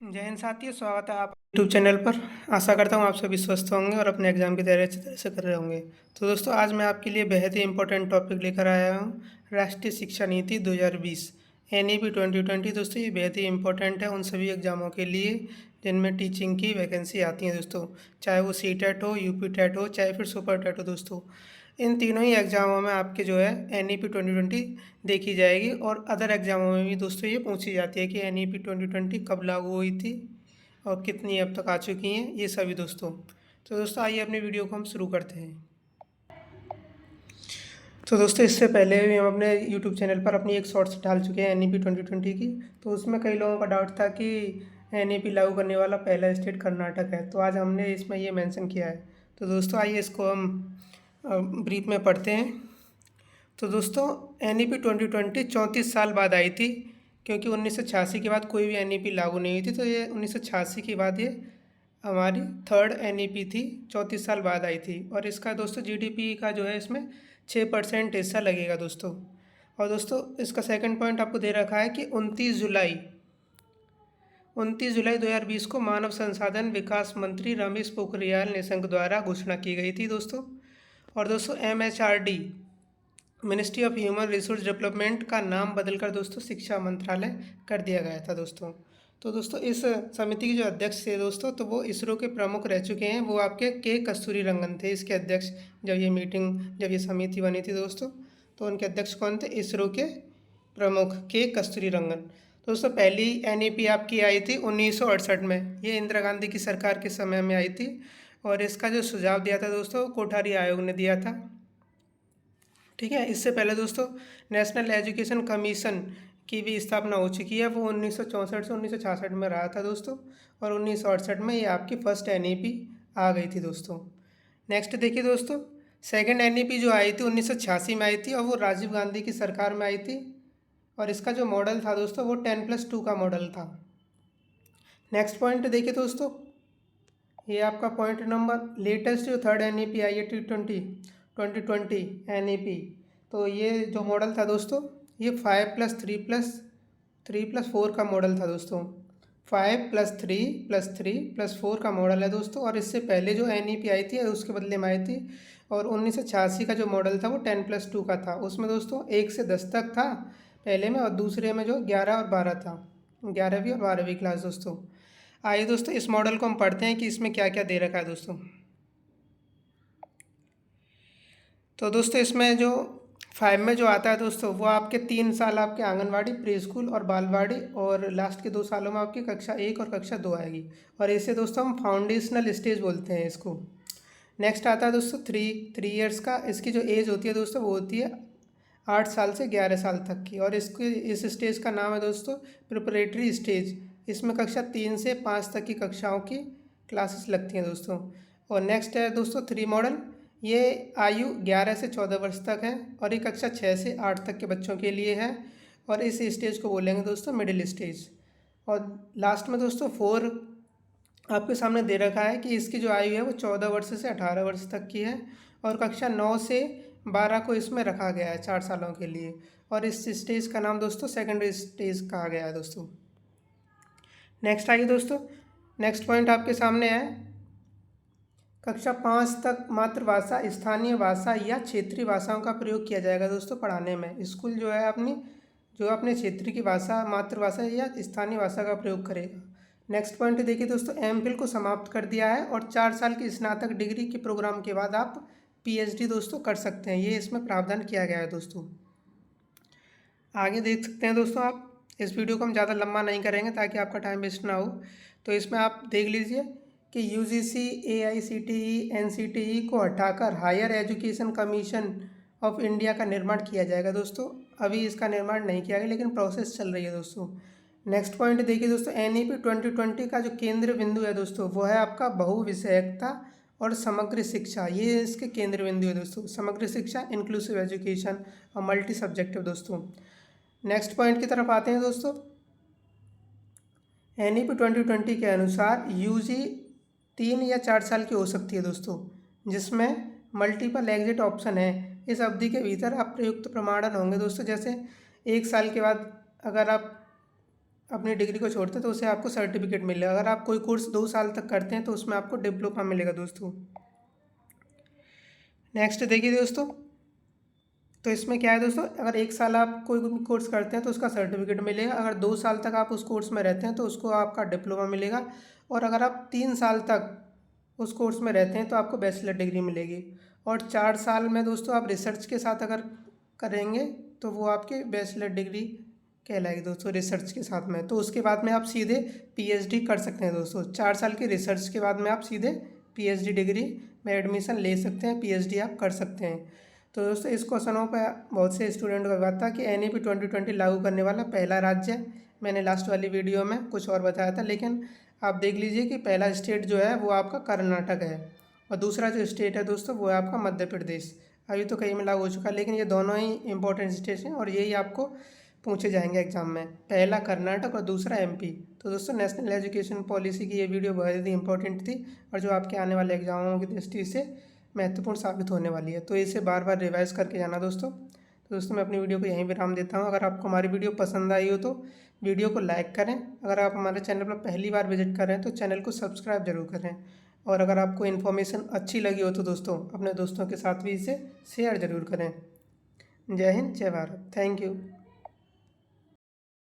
जय हिंद साथियों, स्वागत है आप यूट्यूब चैनल पर। आशा करता हूँ आप सभी स्वस्थ होंगे और अपने एग्जाम की तैयारी अच्छी तरह से कर रहे होंगे। तो दोस्तों, आज मैं आपके लिए बेहद ही इंपॉर्टेंट टॉपिक लेकर आया हूँ, राष्ट्रीय शिक्षा नीति 2020 NEP 2020। दोस्तों, ये बेहद ही इंपॉर्टेंट है उन सभी एग्जामों के लिए जिनमें टीचिंग की वैकेंसी आती है दोस्तों, चाहे वो CTET हो, UP टेट हो, चाहे फिर सुपर टेट हो दोस्तों। इन तीनों ही एग्ज़ामों में आपके जो है NEP 2020 देखी जाएगी, और अदर एग्ज़ामों में भी दोस्तों ये पूछी जाती है कि NEP 2020 कब लागू हुई थी और कितनी अब तक आ चुकी हैं, ये सभी दोस्तों। तो दोस्तों, आइए अपनी वीडियो को हम शुरू करते हैं। तो दोस्तों, इससे पहले भी हम अपने यूट्यूब चैनल पर अपनी एक शॉर्ट्स डाल चुके हैं NEP 2020 की। तो उसमें कई लोगों का डाउट था कि NEP लागू करने वाला पहला स्टेट कर्नाटक है, तो आज हमने इसमें ये मेंशन किया है। तो दोस्तों, आइए इसको हम ब्रीफ में पढ़ते हैं। तो दोस्तों, NEP 2020 34 साल बाद आई थी, क्योंकि 1986 के बाद कोई भी NEP लागू नहीं हुई थी। तो ये 1986 के बाद ये हमारी थर्ड NEP थी, 34 साल बाद आई थी। और इसका दोस्तों GDP का जो है इसमें 6% हिस्सा लगेगा दोस्तों। और दोस्तों, इसका सेकंड पॉइंट आपको दे रखा है कि 29 जुलाई 2020 को मानव संसाधन विकास मंत्री रमेश पोखरियाल निशंक द्वारा घोषणा की गई थी दोस्तों। और दोस्तों, MHRD ministry of human resource development का नाम बदलकर दोस्तों शिक्षा मंत्रालय कर दिया गया था दोस्तों। तो दोस्तों, इस समिति के जो अध्यक्ष थे दोस्तों, तो वो इसरो के प्रमुख रह चुके हैं। वो आपके कस्तूरी रंगन थे इसके अध्यक्ष। जब ये समिति बनी थी दोस्तों, तो उनके अध्यक्ष कौन थे? इसरो के प्रमुख कस्तूरी रंगन। दोस्तों, पहली NEP आपकी आई थी 1968 में, ये इंदिरा गांधी की सरकार के समय में आई थी। और इसका जो सुझाव दिया था दोस्तों, कोठारी आयोग ने दिया था। ठीक है। इससे पहले दोस्तों, नेशनल एजुकेशन कमीशन की भी स्थापना हो चुकी है। वो 1964 से 1966 में रहा था दोस्तों, और 1968 में ये आपकी फर्स्ट NEP आ गई थी दोस्तों। नेक्स्ट देखिए दोस्तों, सेकंड NEP जो आई थी 1986 में आई थी, और वो राजीव गांधी की सरकार में आई थी। और इसका जो मॉडल था दोस्तों, वो 10+2 का मॉडल था। नेक्स्ट पॉइंट देखिए दोस्तों, ये आपका पॉइंट नंबर लेटेस्ट जो थर्ड NEP आई है T20 NEP। तो ये जो मॉडल था दोस्तों, ये 5+3+4 का मॉडल था दोस्तों। 5+3+3+4 का मॉडल है दोस्तों। और इससे पहले जो NEP आई थी उसके बदले में आई थी। और 1986 का जो मॉडल था वो 10+2 का था। उसमें दोस्तों 1 से 10 तक था पहले में, और दूसरे में जो 11 और 12 था, 11वीं और 12वीं क्लास दोस्तों। आइए दोस्तों, इस मॉडल को हम पढ़ते हैं कि इसमें क्या क्या दे रखा है दोस्तों। तो दोस्तों, इसमें जो 5 में जो आता है दोस्तों, वो आपके 3 साल आपके आंगनवाड़ी, प्री स्कूल और बालवाड़ी, और लास्ट के 2 सालों में आपकी कक्षा 1 और कक्षा 2 आएगी। और इसे दोस्तों हम फाउंडेशनल स्टेज बोलते हैं इसको। नेक्स्ट आता है दोस्तों 3 ईयर्स का। इसकी जो एज होती है दोस्तों, वो होती है 8 साल से 11 साल तक की। और इस स्टेज का नाम है दोस्तों प्रिपरेटरी स्टेज। इसमें कक्षा 3 से 5 तक की कक्षाओं की क्लासेस लगती हैं दोस्तों। और नेक्स्ट है दोस्तों 3 मॉडल। ये आयु 11 से 14 वर्ष तक है, और ये कक्षा 6 से 8 तक के बच्चों के लिए है। और इस स्टेज को बोलेंगे दोस्तों मिडिल स्टेज। और लास्ट में दोस्तों 4 आपके सामने दे रखा है कि इसकी जो आयु है वो 14 वर्ष से 18 वर्ष तक की है। और कक्षा 9 से 12 को इसमें रखा गया है 4 सालों के लिए। और इस स्टेज का नाम दोस्तों सेकेंडरी स्टेज कहा गया है दोस्तों। नेक्स्ट आइए दोस्तों, नेक्स्ट पॉइंट आपके सामने है, कक्षा 5 तक मातृभाषा, स्थानीय भाषा या क्षेत्रीय भाषाओं का प्रयोग किया जाएगा दोस्तों पढ़ाने में। स्कूल जो है अपने क्षेत्र की भाषा, मातृभाषा या स्थानीय भाषा का प्रयोग करेगा। नेक्स्ट पॉइंट देखिए दोस्तों, MPhil को समाप्त कर दिया है, और 4 साल की स्नातक डिग्री के प्रोग्राम के बाद आप PhD दोस्तों कर सकते हैं। ये इसमें प्रावधान किया गया है दोस्तों। आगे देख सकते हैं दोस्तों आप। इस वीडियो को हम ज़्यादा लंबा नहीं करेंगे ताकि आपका टाइम वेस्ट ना हो। तो इसमें आप देख लीजिए कि UGC, AICTE, NCTE को हटाकर higher education commission of India का निर्माण किया जाएगा दोस्तों। अभी इसका निर्माण नहीं किया गया, लेकिन प्रोसेस चल रही है दोस्तों। नेक्स्ट पॉइंट देखिए दोस्तों, NEP 2020 का जो केंद्र बिंदु है दोस्तों, वो है आपका बहुविषयकता और समग्र शिक्षा। ये इसके केंद्र बिंदु है दोस्तों, समग्र शिक्षा, इंक्लूसिव एजुकेशन और मल्टी सब्जेक्टिव दोस्तों। नेक्स्ट पॉइंट की तरफ आते हैं दोस्तों। NEP 2020 के अनुसार UG 3 या 4 साल की हो सकती है दोस्तों, जिसमें मल्टीपल एग्जिट ऑप्शन है। इस अवधि के भीतर आप प्रयुक्त प्रमाणन होंगे दोस्तों। जैसे 1 साल के बाद अगर आप अपनी डिग्री को छोड़ते हैं तो उसे आपको सर्टिफिकेट मिलेगा। अगर आप कोई कोर्स 2 साल तक करते हैं तो उसमें आपको डिप्लोमा मिलेगा दोस्तों। नेक्स्ट देखिए दोस्तों, तो इसमें क्या है दोस्तों, अगर 1 साल आप कोई भी कोर्स करते हैं तो उसका सर्टिफिकेट मिलेगा। अगर 2 साल तक आप उस कोर्स में रहते हैं तो उसको आपका डिप्लोमा मिलेगा। और अगर आप 3 साल तक उस कोर्स में रहते हैं तो आपको बैचलर डिग्री मिलेगी। और 4 साल में दोस्तों आप रिसर्च के साथ अगर करेंगे तो वो आपकी बैचलर डिग्री कहलाएगी दोस्तों, रिसर्च के साथ में। तो उसके बाद में आप सीधे पीएचडी कर सकते हैं दोस्तों। 4 साल की रिसर्च के बाद में आप सीधे पीएचडी डिग्री में एडमिशन ले सकते हैं, पीएचडी आप कर सकते हैं। तो दोस्तों इस क्वेश्चनों पर बहुत से स्टूडेंट को बात था कि एनईपी 2020 लागू करने वाला पहला राज्य है। मैंने लास्ट वाली वीडियो में कुछ और बताया था, लेकिन आप देख लीजिए कि पहला स्टेट जो है वो आपका कर्नाटक है और दूसरा जो स्टेट है दोस्तों वो है आपका मध्य प्रदेश। अभी तो कई में लागू हो चुका है, लेकिन ये दोनों ही इंपॉर्टेंट स्टेट हैं और यही आपको पूछे जाएंगे एग्जाम में, पहला कर्नाटक और दूसरा एमपी। तो दोस्तों नेशनल एजुकेशन पॉलिसी की ये वीडियो बहुत ही इंपॉर्टेंट थी और जो आपके आने वाले एग्जामों की दृष्टि से महत्वपूर्ण साबित होने वाली है। तो इसे बार बार रिवाइज करके जाना दोस्तों। तो दोस्तों मैं अपनी वीडियो को यहीं विराम देता हूँ। अगर आपको हमारी वीडियो पसंद आई हो तो वीडियो को लाइक करें। अगर आप हमारे चैनल पर पहली बार विजिट कर रहे हैं तो चैनल को सब्सक्राइब जरूर करें। और अगर आपको इन्फॉर्मेशन अच्छी लगी हो तो दोस्तों अपने दोस्तों के साथ भी इसे शेयर ज़रूर करें। जय हिंद, जय भारत, थैंक यू।